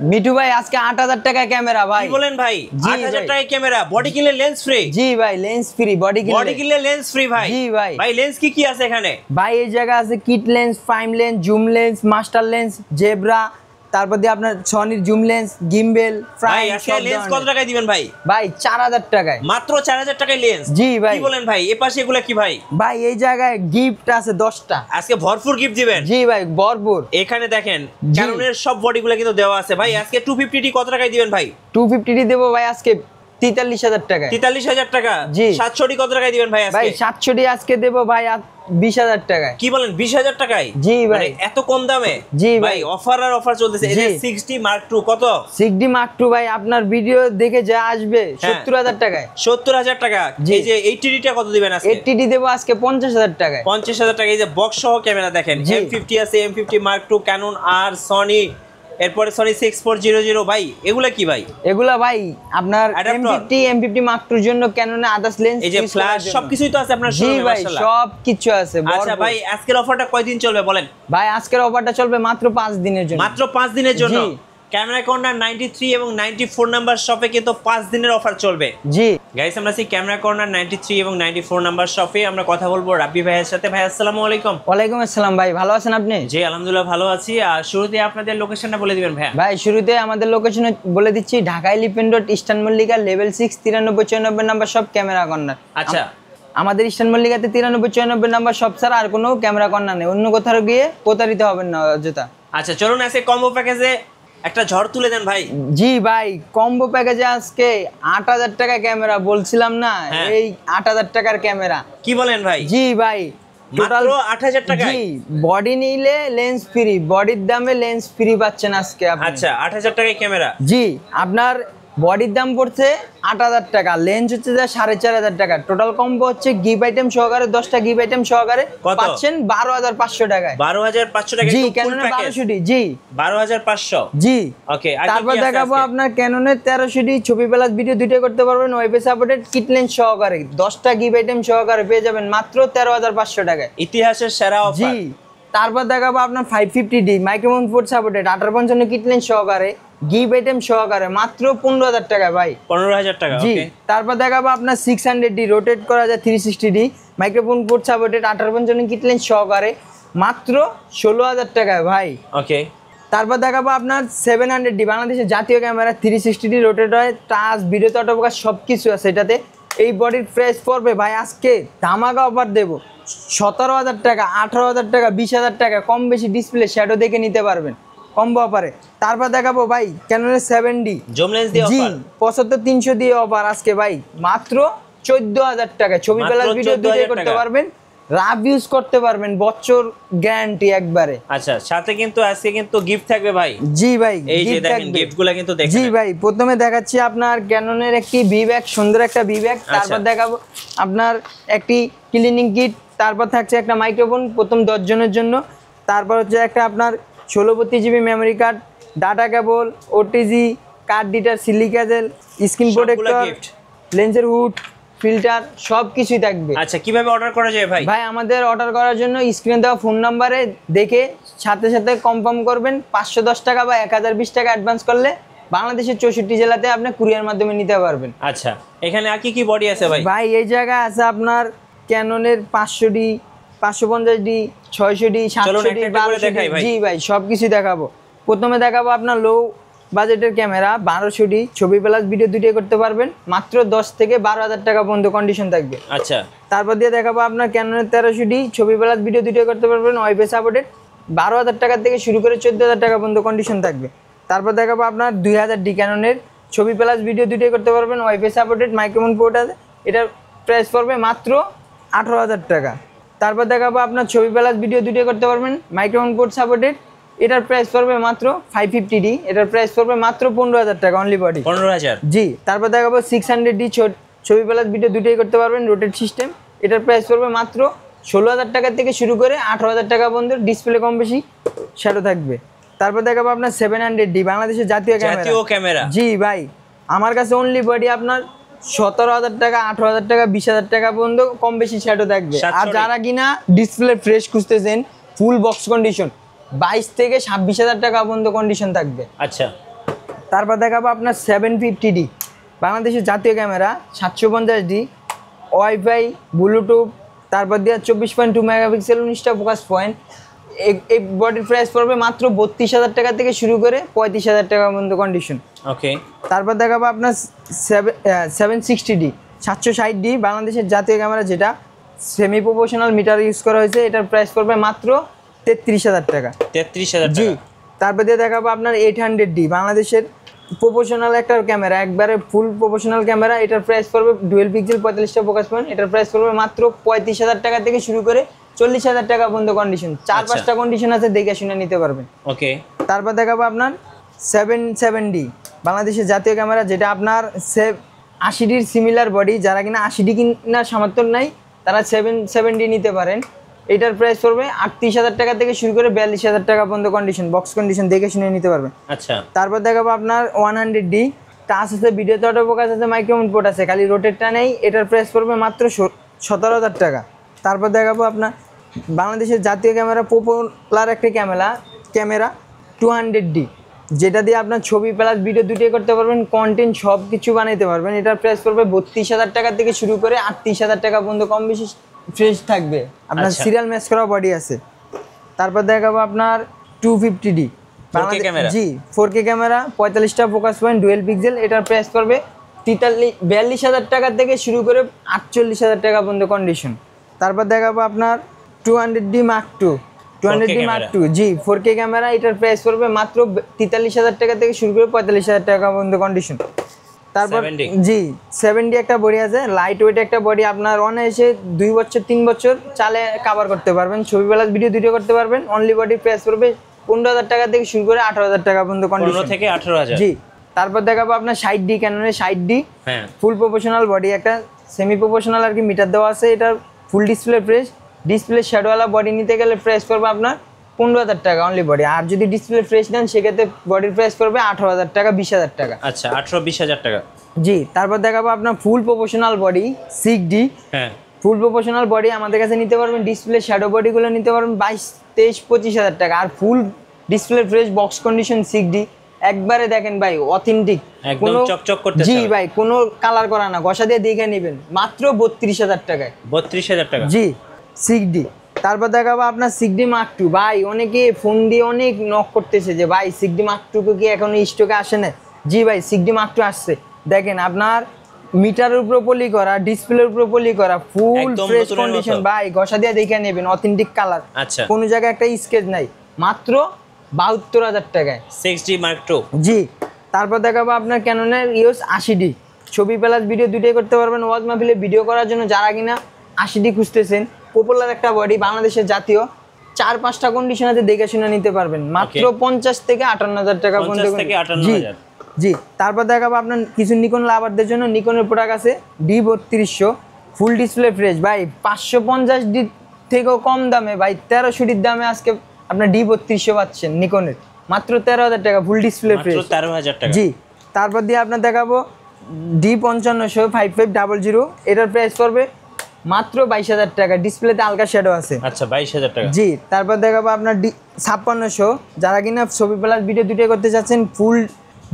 মিঠু ভাই আজকে ৮০০০ টাকা ক্যামেরা ভাই। কি বলেন ভাই? ৮০০০ টাকা ক্যামেরা, বডি কিনলে লেন্স ফ্রি। জি ভাই, লেন্স ফ্রি, বডি কিনলে লেন্স ফ্রি ভাই। জি ভাই। ভাই লেন্স কি কি আছে এখানে? ভাই এই জায়গা আছে kit lens, prime lens, zoom lens, master lens, zebra, তারপর দিয়ে আপনার সনির জুম লেন্স, গিম্বেল, ভাই আজকে লেন্স কত টাকায় দিবেন ভাই? ভাই ৪০০০ টাকায়, মাত্র ৪০০০ টাকায় লেন্স। জি ভাই। কি বলেন ভাই? এই পাশে এগুলা কি ভাই? ভাই এই জায়গায় গিফট আছে 10টা। আজকে ভরপুর গিফট দিবেন। জি ভাই ভরপুর। এখানে দেখেন ক্যাননের সব বডিগুলো কিন্তু দেওয়া আছে ভাই। আজকে 250D কত টাকায় দিবেন ভাই? 250D দেবো ভাই আজকে ৪৩০০০ টাকায়। ৪৩০০০ টাকা। জি। ৭০০D কত টাকায় দিবেন ভাই আজকে? ভাই ৭০০D আজকে দেবো ভাই ২০০০০ টাকায়। কি বলেন ২০০০০ টাকায়? জি ভাই। এত কম দামে? জি ভাই অফার আর অফার চলতেছে। এই যে 6D Mark II কত? 6D Mark II ভাই আপনার ভিডিও দেখে যা আসবে ৭০০০০ টাকায়। ৭০০০০ টাকা। এই যে 80D টা কত দিবেন আজকে? 80D দেবো আজকে ৫০০০০ টাকায়। ৫০০০০ টাকা। এই যে বক্স সহ ক্যামেরা দেখেন, M50 আছে, M50 Mark II, Canon R, Sony, এরপরে Sony 6400। ভাই এগুলা কি ভাই? এগুলা ভাই আপনার M50 Mark II এর জন্য Canon এর আদার্স লেন্স, এই যে ফ্ল্যাশ সবকিছুই তো আছে আপনার শোরুমে মাশাআল্লাহ। সব কিছু আছে। আচ্ছা ভাই আজকের অফারটা কয়দিন চলবে বলেন? ভাই আজকের অফারটা চলবে মাত্র 5 দিনের জন্য। মাত্র 5 দিনের জন্য। ক্যামেরা কর্নার 93 এবং 94 নাম্বার শপে কিন্তু 5 দিনের অফার চলবে। জি গাইস, আমরা আছি ক্যামেরা কর্নার 93 এবং 94 নাম্বার শপে। আমরা কথা বলবো রাব্বি ভাইয়ের সাথে। ভাই আসসালামু আলাইকুম। ওয়ালাইকুম আসসালাম ভাই, ভালো আছেন আপনি? জি আলহামদুলিল্লাহ ভালো আছি। আর শুরুতে আপনাদের লোকেশনটা বলে দিবেন ভাই। ভাই শুরুতে আমাদের লোকেশন বলে দিচ্ছি, Dhaka elephant road, eastern Mallika, level 6, 9394 number shop, camera corner. আচ্ছা, আমাদের ইস্টার্ন মল্লিকাতে 9394 নাম্বার শপ ছাড়া আর কোনো ক্যামেরা কর্নার নেই। অন্য কোথাও গিয়ে প্রতারিত হবেন না অযথা। আচ্ছা চলুন আজকে কম্বো প্যাকেজে একটা ঝড় তুলে দেন ভাই। জি ভাই, কম্বো প্যাকেজে আজকে ৮০০০ টাকা ক্যামেরা বলছিলাম না, এই ৮০০০ টাকার ক্যামেরা। কি বলেন ভাই? জি ভাই, টোটাল ৮০০০ টাকা। জি, বডি নিলে লেন্স ফ্রি, বডির দামে লেন্স ফ্রি পাচ্ছেন আজকে আপনি। আচ্ছা ৮০০০ টাকায় ক্যামেরা। জি, আপনার বডির দাম পড়ছে ৮০০০ টাকা, লেন্স হচ্ছে যা ৪৫০০ টাকা। টোটাল কম্বো হচ্ছে গিফট আইটেম সহকারে, 10টা গিফট আইটেম সহকারে পাচ্ছেন ১২৫০০ টাকায়। ১২৫০০ টাকা। জি, ক্যাননের ১২০০D। জি ১২৫০০। জি ওকে। তারপর দেখাবো আপনার ক্যাননের ১৩০০D, ছবি প্লাস ভিডিও দুইটাই করতে পারবেন, ওয়েবে সাপোর্টেড, কিট লেন্স সহকারে 10টা গিফট আইটেম সহকারে পেয়ে যাবেন মাত্র ১৩৫০০ টাকায়। ইতিহাসের সেরা অফার। জি, তারপর দেখাবো আপনার 550D microphone port supported 1855 kit lens সহকারে, গিফট আইটেম সহকারে মাত্র ১৫০০০ টাকা ভাই। ১৫০০০ টাকা। জি, তারপর দেখাবো আপনার 600D রোটেট করা যায় 360D microphone port supported 1855 kit lens সহকারে মাত্র ১৬০০০ টাকায় ভাই। ওকে। তারপর দেখাবো আপনার 700D বাংলাদেশের জাতীয় ক্যামেরা, 360D রোটেট হয়, টাচ, ভিডিও, অটোফোকাস সব কিছু আছে এটাতে। এই বডির প্রাইস পড়বে ভাই আজকে ধামাকা অফার দেবো ১৭০০০ টাকা, ১৮০০০ টাকা, ২০০০০ টাকা, কম বেশি ডিসপ্লে শ্যাডো দেখে নিতে পারবেন কম্বো অফারে। তারপর দেখাবো ভাই ক্যাননের 7D জুম লেন্স দিয়ে জি অফার ৭৫-৩০০ দিয়ে অফার আজকে ভাই মাত্র ১৪০০০ টাকা। ছবি প্লাস ভিডিও দুটোই করতে পারবেন, রাফ ইউজ করতে পারবেন, বছর গ্যারান্টি একবারে। আচ্ছা, সাথে কিন্তু আজকে কিন্তু গিফট থাকবে ভাই। জি ভাই, এই যে দেখেন গিফটগুলো কিন্তু দেখেন। জি ভাই, প্রথমে দেখাচ্ছি আপনার ক্যাননের একটি ভি ব্যাগ, সুন্দর একটা ভি ব্যাগ। তারপর দেখাবো আপনার একটি ক্লিনিং কিট, তারপর থাকছে একটা মাইক্রোফোন প্রথম 10 জনের জন্য, তারপর হচ্ছে একটা আপনার 1632GB memory card, data cable, OTG, card deter, silica gel, screen protector, লেন্সের হুড, ফিল্টার সব কিছুই থাকবে। আচ্ছা কিভাবে অর্ডার করা যায় ভাই? ভাই আমাদের অর্ডার করার জন্য স্ক্রিনে দেওয়া ফোন নাম্বারে দেখে সাথে সাথে কনফার্ম করবেন। 510 টাকা বা 1020 টাকা অ্যাডভান্স করলে বাংলাদেশের 64 জেলাতে আপনি কুরিয়ার মাধ্যমে নিতে পারবেন। আচ্ছা, এখানে আর কি কি বডি আছে ভাই? ভাই এই জায়গায় আছে আপনার ক্যাননের 500D, 550D, 600D, 700D, 1200D। জি ভাই সব কিছু দেখাবো। প্রথমে দেখাবো আপনার লো বাজেটের ক্যামেরা 1200D, ছবি প্লাস ভিডিও দুটোই করতে পারবেন, মাত্র 10 থেকে 12,000 টাকা পর্যন্ত কন্ডিশন থাকবে। আচ্ছা, তারপর দিয়ে দেখাবো আপনার ক্যাননের 1300D, ছবি প্লাস ভিডিও দুটোই করতে পারবেন, ওয়েবে সাপোর্টেড, 12,000 টাকা থেকে শুরু করে 14,000 টাকা পর্যন্ত কন্ডিশন থাকবে। তারপর দেখাবো আপনার 2000D ক্যাননের, ছবি প্লাস ভিডিও দুটোই করতে পারবেন, ওয়েবে সাপোর্টেড, মাইক্রোফোন পোর্ট আছে, এটার প্রাইস পড়বে মাত্র 18,000 টাকা। তারপর দেখাবো আপনার ছবি প্লাস ভিডিও দুটোই করতে পারবেন, মাইক্রোফোন পোর্ট সাপোর্টেড, এটার প্রাইস পড়বে মাত্র 550D, এটার প্রাইস পড়বে মাত্র 15,000 টাকা অনলি বডি। 15,000। জি, তারপর দেখাবো 600D, ছবি প্লাস ভিডিও দুটোই করতে পারবেন, রোটেট সিস্টেম, এটার প্রাইস পড়বে মাত্র 16,000 টাকা থেকে শুরু করে 18,000 টাকা পর্যন্ত, ডিসপ্লে কম বেশি শ্যাডো থাকবে। তারপর দেখাবো আপনার 700D বাংলাদেশের জাতীয় ক্যামেরা। জি ভাই, আমার কাছে অনলি বডি আপনার 17,000 টাকা, 18,000 টাকা, 20,000 টাকা পর্যন্ত কম বেশি শ্যাডো থাকবে। আর যারা কিনা ডিসপ্লে ফ্রেশ খুঁজতেছেন, ফুল বক্স কন্ডিশন, 22 থেকে 26,000 টাকা পর্যন্ত কন্ডিশন থাকবে। আচ্ছা, তারপর দেখাবো আপনার 750D বাংলাদেশের জাতীয় ক্যামেরা, 750D, ওয়াইফাই, ব্লুটুথ, তারপর দিয়ে 24.2 মেগাপিক্সেল, 19টা ফোকাস পয়েন্ট। এই বডির প্রাইস পড়বে মাত্র 32,000 টাকা থেকে শুরু করে 35,000 টাকা পর্যন্ত কন্ডিশন। ওকে, তারপর দেখাবো আপনার 760D 760D বাংলাদেশের জাতীয় ক্যামেরা, যেটা সেমি প্রফেশনাল মিটার ইউজ করা হয়েছে। এটার প্রাইস পড়বে মাত্র 33,000 টাকা। 33,000 জি। টাকা। তারপর দিয়ে দেখাবো আপনার 800D বাংলাদেশের প্রফেশনাল একটা ক্যামেরা, একবারে ফুল প্রফেশনাল ক্যামেরা। এটার প্রাইস পড়বে ডুয়েল পিক্সেল, 45টা ফোকাস পয়েন্ট। এটার প্রাইস পড়বে মাত্র 35,000 টাকা থেকে শুরু করে 40,000 টাকা পর্যন্ত কন্ডিশন। 4-5টা কন্ডিশন আছে, দেখে শুনে নিতে পারবেন। ওকে, তারপর দেখাবো আপনার 77D বাংলাদেশের জাতীয় ক্যামেরা, যেটা আপনার 80Dর সিমিলার বডি। যারা কিনা 80D কিনার সামর্থ্য নাই তারা 770D নিতে পারেন। এটার প্রাইস পড়বে 38,000 টাকা থেকে শুরু করে 42,000 টাকা পর্যন্ত কন্ডিশন, বক্স কন্ডিশন, দেখে শুনে নিতে পারবেন। আচ্ছা। তারপর দেখাবো আপনার 100D টাচ আছে, ভিডিওতে অটো ফোকাস আছে, মাইক্রোফোন পোর্ট আছে, খালি রোটেটটা নেই। এটার প্রাইস পড়বে মাত্র 17,000 টাকা। তারপর দেখাবো আপনার বাংলাদেশের জাতীয় ক্যামেরা, পপুলার একটা ক্যামেরা 200D, যেটা দিয়ে আপনার ছবি প্লাস ভিডিও দুটোই করতে পারবেন, কন্টেন্ট সব কিছু বানাইতে পারবেন। এটার প্রাইস পড়বে 32,000 টাকা থেকে শুরু করে 38,000 টাকা পর্যন্ত, কম বেশি ফ্রেশ থাকবে। আপনার সিরিয়াল ম্যাচ করা বডি আছে। তারপর দেখাবো আপনার 250D ক্যামেরা, জি 4K ক্যামেরা, 45টা ফোকাস পয়েন্ট, ডুয়েল পিক্সেল। এটার প্রাইস পড়বে 42,000 টাকা থেকে শুরু করে 48,000 টাকা পর্যন্ত কন্ডিশন। তারপর দেখাবো আপনার 200D Mark II 200D Mark II, জি 4K ক্যামেরা। এটার প্রাইস পড়বে মাত্র 43,000 টাকা থেকে শুরু করে 45,000 টাকা পর্যন্ত কন্ডিশন। তারপর জি 70 একটা বডি আছে, লাইট ওয়েট একটা বডি। আপনার অনায়াসে 2 বছর 3 বছর চালে কভার করতে পারবেন, ছবি প্লাস ভিডিও দুটো করতে পারবেন। অনলি বডি প্রাইস পড়বে 15,000 টাকা থেকে শুরু করে 18,000 টাকা পর্যন্ত কন্ডিশন, 15 থেকে 18,000। জি। তারপর দেখাবো আপনার 60D ক্যাননের 60D, হ্যাঁ, ফুল প্রফেশনাল বডি, একটা সেমি প্রফেশনাল আর কি মিটার দেওয়া আছে। এটার ফুল ডিসপ্লে প্রেস, ডিসপ্লে শ্যাডোওয়ালা বডি নিতে গেলে প্রাইস পড়বে আপনার 15,000 টাকা অনলি বডি। আর যদি ডিসপ্লে ফ্রেশ দেন সেক্ষেত্রে বডির প্রাইস পড়বে 18,000 টাকা, 20,000 টাকা। আচ্ছা, 18-20,000 টাকা। জি। তারপর দেখাবো আপনার ফুল প্রফেশনাল বডি 6D, হ্যাঁ, ফুল প্রফেশনাল বডি আমাদের কাছে নিতে পারবেন। ডিসপ্লে শ্যাডো বডিগুলো নিতে পারবেন 22-23-25,000 টাকা। আর full display fresh box condition 6D, একবারে দেখেন ভাই অথেন্টিক, একদম চকচক করতেছে। জি ভাই, কোনো কালার করা না, ঘষা দিয়ে দেখে নেবেন মাত্র 32,000 টাকায়। 32,000 টাকা, জি 6D। তারপর দেখাবো আপনার 6D Mark II, ভাই অনেকে ফোন দিয়ে অনেক নক করতেছে যে ভাই 6D Mark II কি এখনো স্টকে আসে না। জি ভাই, 6D Mark II আসছে। দেখেন আপনার মিটারের উপর পলি করা, ডিসপ্লের উপর পলি করা, ফুল ফ্রেশ কন্ডিশন, ভাই ঘষা দিয়ে দেখে নেবেন, অথেন্টিক কালার। আচ্ছা, কোনো জায়গায় একটা স্কেচ নাই, মাত্র 72,000 টাকায় 6D Mark II। জি। তারপর দেখাবো আপনার ক্যাননের EOS 80D, ছবি প্লাস ভিডিও দুটোই করতে পারবেন। ওয়াজ মাহফিলে ভিডিও করার জন্য যারা কিনা 80D খুঁজতেছেন, পপুলার একটা বডি, বাংলাদেশের জাতীয়, 4-5টা কন্ডিশন আছে, দেখে শুনে নিতে পারবেন মাত্র 50 থেকে 58,000 টাকা পর্যন্ত। 50 থেকে 58,000। জি। তারপর দেখাবো আপনার কিছু নিকন লাভারদের জন্য, নিকনের প্রোডাক্ট আছে D3200, ফুল ডিসপ্লে ফ্রেশ, ভাই 550D থেকেও কম দামে, ভাই 1300Dর দামে আজকে আপনার D3200 পাচ্ছেন নিকনের, মাত্র 13,000 টাকা, ফুল ডিসপ্লে ফ্রেশ, 13,000 টাকা। জি। তারপর দিয়ে আপনার দেখাবো D5500 5500, এটার প্রাইস পড়বে মাত্র 22,000 টাকা, ডিসপ্লেতে হালকা শ্যাডো আছে। আচ্ছা, 22,000 টাকা, জি। তারপর দেখাবো আপনার D5600, যারা কিনা ছবি প্লাস ভিডিও দুটোই করতে চাচ্ছেন, ফুল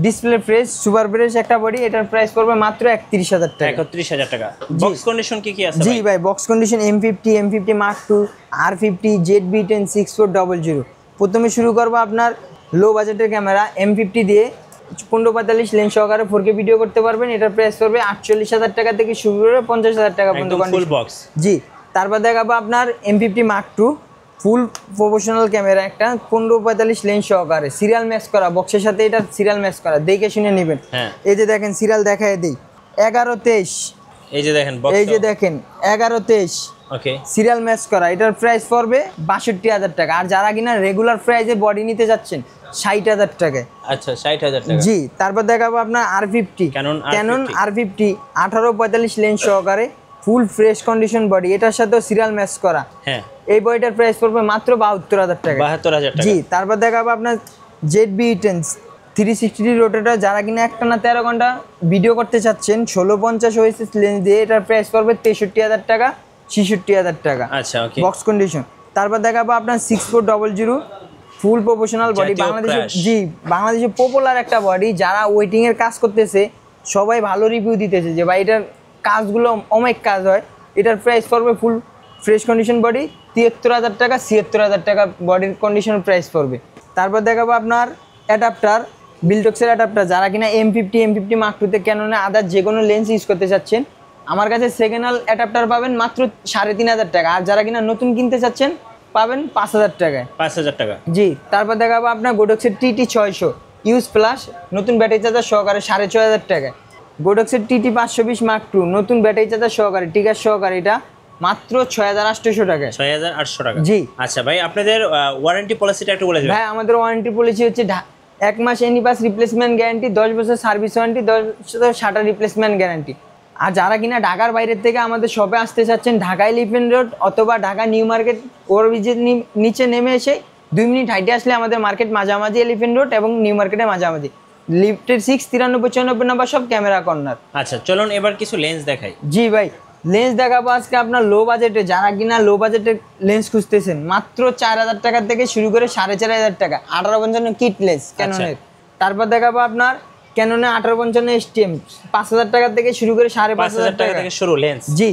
ডিসপ্লে ফ্রেশ, সুপার ফ্রেশ একটা বডি। এটার প্রাইস পড়বে মাত্র 31,000 টাকা। 31,000 টাকা। বক্স কন্ডিশন কি আছে জি ভাই, box condition M50 Mark II, R50, ZB10 6400। প্রথমে শুরু করবো আপনার লো বাজেটের ক্যামেরা M50 দিয়ে 15-45 লেন্স সহকারে 4K ভিডিও করতে পারবেন। এটার প্রাইস পড়বে 48,000 টাকা থেকে শুরু করে 50,000 টাকা পর্যন্ত ফুল বক্স। জি। তারপর দেখাবো আপনার M50 Mark II, ফুল প্রফেশনাল ক্যামেরা, একটা 15-45 লেন্স সহকারে, সিরিয়াল ম্যাচ করা, বক্সের সাথে এটা সিরিয়াল ম্যাচ করা, দেখে শুনে নেবেন। এই যে দেখেন সিরিয়াল দেখায় দেই, 11-23, এই যে দেখেন বক্স, এই যে দেখেন 11-23, ওকে, সিরিয়াল ম্যাচ করা। এটার প্রাইস পড়বে 62,000 টাকা। আর যারা কিনা রেগুলার প্রাইসে বডি নিতে যাচ্ছেন 60,000 টাকায়। আচ্ছা, 60,000 টাকা। জি। তারপর দেখাবো আপনার R50, ক্যানন R50 18-45 লেন্স সহকারে, ফুল ফ্রেশ কন্ডিশন বডি, এটার সাথেও সিরিয়াল ম্যাচ করা। হ্যাঁ, এই বডিটার প্রাইস পড়বে মাত্র 72,000 টাকা। 72,000 টাকা। জি। তারপর দেখাবো আপনার ZB10 360 রোটেটর, যারা কিনা একটানা 13 ঘন্টা ভিডিও করতে চাচ্ছেন, 1650 OIS লেন্স দিয়ে, এটার প্রাইস পড়বে 63,000 টাকা, 66,000 টাকা। আচ্ছা, ওকে, বক্স কন্ডিশন। তারপর দেখাবো আপনার 6400, ফুল প্রফেশনাল বডি, জাতীয় বাংলাদেশে crash। জি বাংলাদেশে পপুলার একটা বডি, যারা ওয়েটিং এর কাজ করতেছে সবাই ভালো রিভিউ দিতেছে যে ভাই এটার কাজগুলো অনেক কাজ হয়। এটার প্রাইস পড়বে ফুল ফ্রেশ কন্ডিশন বডি 73,000 টাকা, 76,000 টাকা বডির কন্ডিশন প্রাইস পড়বে। তারপর দেখাবো আপনার অ্যাডাপ্টার, বিল্টক্সের অ্যাডাপ্টার, যারা কিনা M50 Mark II তে ক্যাননে আদার যে কোনো লেন্স ইউজ করতে চাচ্ছেন, আমার কাছে সেকেন্ড হ্যান্ড অ্যাডাপ্টার পাবেন মাত্র 3,500 টাকা। আর যারা কিনা নতুন কিনতে চাচ্ছেন পাবেন 5,000 টাকায়। 5,000 টাকা। জি, তারপর দেখাবো আপনার গোডক্সের TT600 ইউজ প্লাস নতুন ব্যাটারি চার্জার সহকারে 6,500 টাকায়। গোডক্সের TT 520 Mark II নতুন ব্যাটারি চার্জার সহকারে টিকার সহকারে এটা মাত্র 6,800 টাকায়। 6,800 টাকা। জি। আচ্ছা ভাই, আপনাদের ওয়ারেন্টি পলিসিটা একটু বলে দিবেন। ভাই আমাদের ওয়ারেন্টি পলিসি হচ্ছে 1 মাস এনি পাস রিপ্লেসমেন্ট গ্যারান্টি, 10 বছর সার্ভিস ওয়ারেন্টি, 10 বছর শাটার রিপ্লেসমেন্ট গ্যারান্টি। আর যারা কিনা ঢাকার বাইরের থেকে আমাদের শপে আসতে চাচ্ছেন, ঢাকা এলিফ্যান্ট রোড অথবা ঢাকা নিউ মার্কেট ওভারব্রিজের নিচে নেমে এসে 2 মিনিট হাইটে আসলে আমাদের মার্কেট মাঝামাঝি এলিফ্যান্ট রোড এবং নিউ মার্কেটের মাঝামাঝি লিফটের 6 93 94 নম্বর সব ক্যামেরা কর্নার। আচ্ছা চলুন এবার কিছু লেন্স দেখাই। জি ভাই, লেন্স দেখাবো আজকে আপনার লো বাজেটে, যারা কিনা লো বাজেটে লেন্স খুঁজতেছেন মাত্র 4,000 টাকা থেকে শুরু করে 4,500 টাকা 1855 কিট লেন্স ক্যাননের। তারপর দেখাবো আপনার ক্যাননে 1855 STM 5,000 টাকা থেকে শুরু করে 5,500 টাকা থেকে শুরু লেন্স। জি,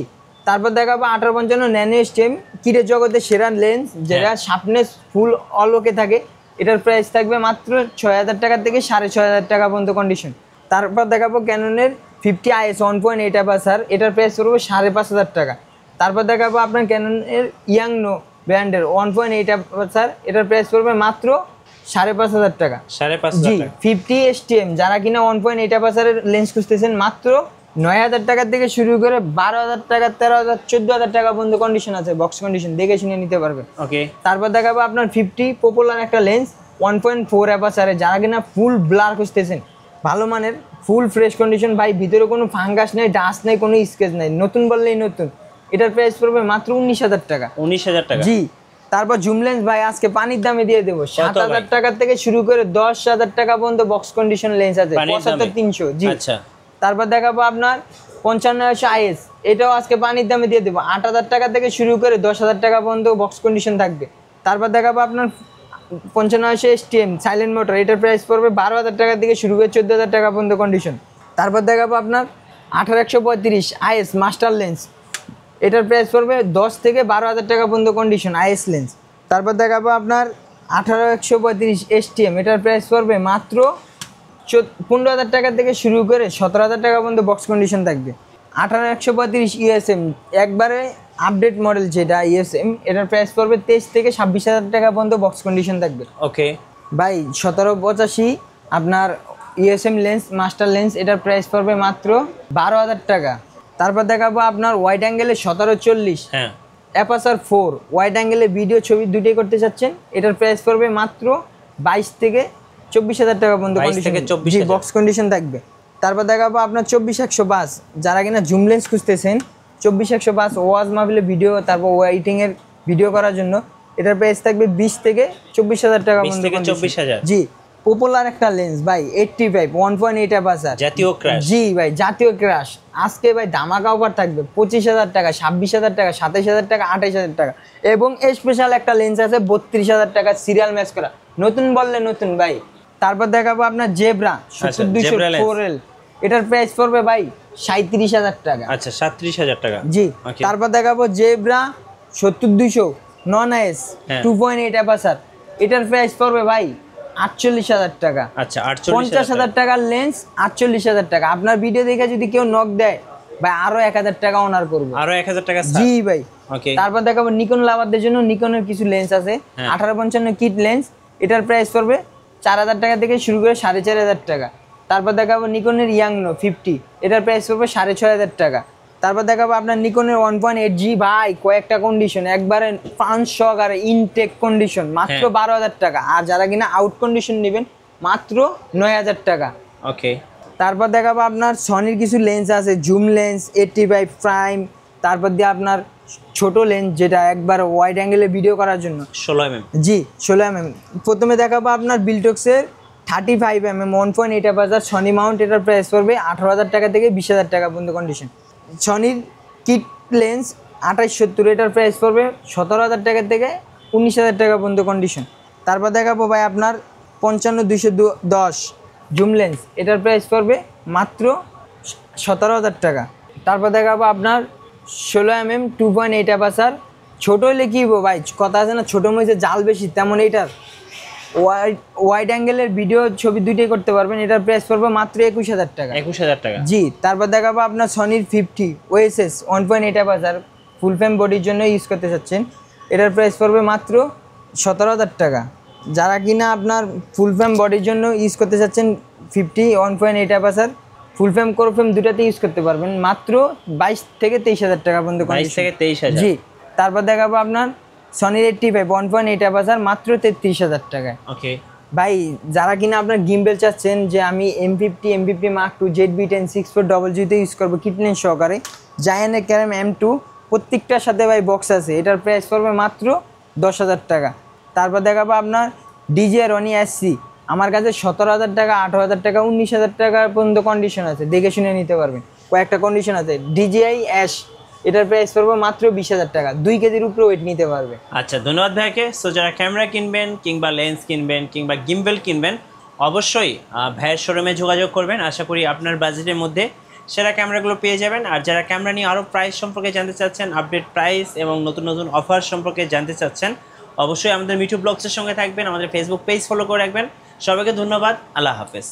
তারপর দেখাবো 1855 ন্যানো STM কিটের জগতে সেরা লেন্স, যেটা শার্পনেস ফুল অল ওকে থাকে। এটার প্রাইস থাকবে মাত্র 6,000 টাকা থেকে 6,500 টাকা পর্যন্ত কন্ডিশন। তারপর দেখাবো ক্যাননের 50IS 1.8 অ্যাপারচার, এটার প্রাইস পড়বে 5,500 টাকা। তারপর দেখাবো আপনার ক্যাননের ইয়াংনো ব্র্যান্ডের 1.8 অ্যাপারচার, এটার প্রাইস পড়বে মাত্র 5,500 টাকা। 5,500 জি, টাকা। 50 STM যারা কিনা 1.8 অ্যাপারচারের লেন্স খুঁজতেছেন মাত্র 9,000 টাকা থেকে শুরু করে 12,000 টাকা, 13,000, 14,000 টাকা পর্যন্ত কন্ডিশন আছে, বক্স কন্ডিশন দেখে শুনে নিতে পারবেন। ওকে। তারপর দেখাবো আপনার 50 পপুলার একটা লেন্স 1.4 অ্যাপারচারে, যারা কিনা ফুল ব্লার খুঁজতেছেন ভালো মানের ফুল ফ্রেশ কন্ডিশন, ভাই ভিতরে কোনো ফাঙ্গাস নেই, ডাস্ট নেই, কোনো স্কেচ নেই, নতুন বললেই নতুন। এটার প্রাইস পড়বে মাত্র 19,000 টাকা। 19,000 টাকা। জি, তারপর জুম লেন্স ভাই আজকে পানির দামে দিয়ে দেবো 7,000 টাকা থেকে শুরু করে 10,000 টাকা পর্যন্ত বক্স কন্ডিশন লেন্স আছে 75-300। জি, আচ্ছা। তারপর দেখাবো আপনার 55IS, এটাও আজকে পানির দামে দিয়ে দেবো 8,000 টাকা থেকে শুরু করে 10,000 টাকা পর্যন্ত বক্স কন্ডিশন থাকবে। তারপর দেখাবো আপনার 55 STM সাইলেন্ট মোটর, এটার প্রাইস পড়বে 12,000 টাকা থেকে শুরু করে 14,000 টাকা পর্যন্ত কন্ডিশন। তারপর দেখাবো আপনার 18135IS মাস্টার লেন্স, এটার প্রাইস পড়বে 10 থেকে 12,000 টাকা পর্যন্ত কন্ডিশন IS লেন্স। তারপর দেখাবো আপনার 18135 STM, এটার প্রাইস পড়বে মাত্র 15,000 টাকা থেকে শুরু করে 17,000 টাকা পর্যন্ত বক্স কন্ডিশন থাকবে। 18135 USM একবারে আপডেট মডেল যেটা USM, এটার প্রাইস পড়বে 23 থেকে 26,000 টাকা পর্যন্ত বক্স কন্ডিশন থাকবে। ওকে ভাই 1785 আপনার USM লেন্স মাস্টার লেন্স, এটার প্রাইস পড়বে মাত্র 12,000 টাকা। তারপর দেখাবো আপনার ওয়াইড অ্যাঙ্গেলে 1740 হ্যাঁ অ্যাপারচার 4 ওয়াইড অ্যাঙ্গেলে ভিডিও ছবি দুটোই করতে চাচ্ছেন, এটার প্রাইস পড়বে মাত্র 22 থেকে 24,000 টাকা পর্যন্ত 22 থেকে 24,000 বক্স কন্ডিশন থাকবে। তারপর দেখাবো আপনার 24-105, যারা কিনা জুম লেন্স খুঁজতেছেন 24-105 ওয়াজ মাহফিলে ভিডিও, তারপর ওয়াইটিং এর ভিডিও করার জন্য, এটার প্রাইস থাকবে 20 থেকে 24,000 টাকা 20 থেকে 24,000। জি, পপুলার একটা লেন্স ভাই 85 1.8 অ্যাপারচার জাতীয় ক্র্যাশ। জি ভাই, জাতীয় ক্র্যাশ আজকে ভাই ধামাকা অফার থাকবে 25,000 টাকা, 26,000 টাকা, 27,000 টাকা, 28,000 টাকা এবং স্পেশাল একটা লেন্স আছে 32,000 টাকা সিরিয়াল ম্যাচ করা, নতুন বললে নতুন ভাই। তারপর দেখাবো আপনার জেব্রা 70-200 4L, এটার প্রাইস পড়বে ভাই 37,000 টাকা। আচ্ছা 37,000 টাকা। জি, Okay. তারপর দেখাবো জেব্রা 70-200 নন IS হ্যাঁ। 2.8 অ্যাপারচার, এটার প্রাইস পড়বে ভাই 48,000 টাকা। আচ্ছা 48,000 50,000 টাকার লেন্স 48,000 টাকা। আপনার ভিডিও দেখে যদি কেউ নক দেয় ভাই আরো 1,000 টাকা অনার করবো। আরো 1,000 টাকা। জি ভাই। ওকে। তারপর দেখাবো নিকন লাভারদের জন্য নিকনের কিছু লেন্স আছে হ্যাঁ। 1855 কিট লেন্স, এটার প্রাইস পড়বে 4,000 টাকা থেকে শুরু করে 4,500 টাকা। তারপর দেখাবো নিকনের ইয়াংনো 50, এটার প্রাইস পড়বে 6,500 টাকা। তারপর দেখাবো আপনার নিকনের 1.8G ভাই কয়েকটা কন্ডিশন একবারে 500 আর ইনটেক কন্ডিশন মাত্র 12,000 টাকা। আর যারা কিনা আউট কন্ডিশন নেবেন মাত্র 9,000 টাকা। ওকে। তারপর দেখাবো আপনার সনির কিছু লেন্স আছে জুম লেন্স 85 প্রাইম, তারপর দিয়ে আপনার ছোট লেন্স যেটা একবার ওয়াইড অ্যাঙ্গেলে ভিডিও করার জন্য 16mm। জি 16mm। প্রথমে দেখাবো আপনার বিল্টক্সের 35mm 1.8 অ্যাপারচার সনি মাউন্ট, এটার প্রাইস পড়বে 18,000 টাকা থেকে 20,000 টাকা পর্যন্ত কন্ডিশন। সনির কিট লেন্স 2870, এটার প্রাইস পড়বে 17,000 টাকা থেকে 19,000 টাকা পর্যন্ত কন্ডিশন। তারপর দেখাবো ভাই আপনার 55-210 জুম লেন্স, এটার প্রাইস পড়বে মাত্র 17,000 টাকা। তারপর দেখাবো আপনার 16mm 2.8 অ্যাপারচার, ছোটো হলে কী হবো ভাই, কথা আছে না ছোটো মরিচে জাল বেশি, তেমন এইটার ওয়াইড অ্যাঙ্গেলের ভিডিও ছবি দুইটাই করতে পারবেন। এটার প্রাইস পড়বে মাত্র 21,000 টাকা। 21,000 টাকা। জি, তারপর দেখাবো আপনার সনির 50 OSS 1.8 অ্যাপারচার, ফুল ফ্রেম বডির জন্য ইউজ করতে চাচ্ছেন, এটার প্রাইস পড়বে মাত্র 17,000 টাকা। যারা কিনা আপনার ফুল ফ্রেম বডির জন্য ইউজ করতে চাচ্ছেন 50 1.8 aperture, full frame crop frame দুটাতে ইউজ করতে পারবেন মাত্র 22,000-23,000 টাকা পর্যন্ত। 22,000-23,000। জি, তারপর দেখাবো আপনার সনির 85 1.8 অ্যাপারচার মাত্র 33,000 টাকায়। ওকে ভাই যারা কিনা আপনার গিম্বেল চাচ্ছেন যে আমি M50 Mark II ZV-10 6400 তে ইউজ করবো কিটনেস সহকারে, জায়ানের ক্যারাম M2 প্রত্যেকটার সাথে ভাই বক্স আছে, এটার প্রাইস পড়বে মাত্র 10,000 টাকা। তারপর দেখাবো আপনার DJI Ronin SC, আমার কাছে 17,000 টাকা, 18,000 টাকা, 19,000 টাকা পর্যন্ত কন্ডিশন আছে, দেখে শুনে নিতে পারবেন, কয়েকটা কন্ডিশন আছে। DJI Ash, এটার প্রাইস পড়বে মাত্র 20,000 টাকা, 2 কেজির উপরে ওয়েট নিতে পারবে। আচ্ছা, ধন্যবাদ ভাইকে। সো যারা ক্যামেরা কিনবেন কিংবা লেন্স কিনবেন কিংবা গিম্বেল কিনবেন, অবশ্যই ভাইয়ের শোরুমে যোগাযোগ করবেন। আশা করি আপনার বাজেটের মধ্যে সেরা ক্যামেরাগুলো পেয়ে যাবেন। আর যারা ক্যামেরা নিয়ে আরও প্রাইস সম্পর্কে জানতে চাচ্ছেন, আপডেট প্রাইস এবং নতুন নতুন অফার সম্পর্কে জানতে চাচ্ছেন, অবশ্যই আমাদের মিঠু ব্লগসের সঙ্গে থাকবেন, আমাদের ফেসবুক পেজ ফলো করে রাখবেন। সবাইকে ধন্যবাদ, আল্লাহ হাফেজ।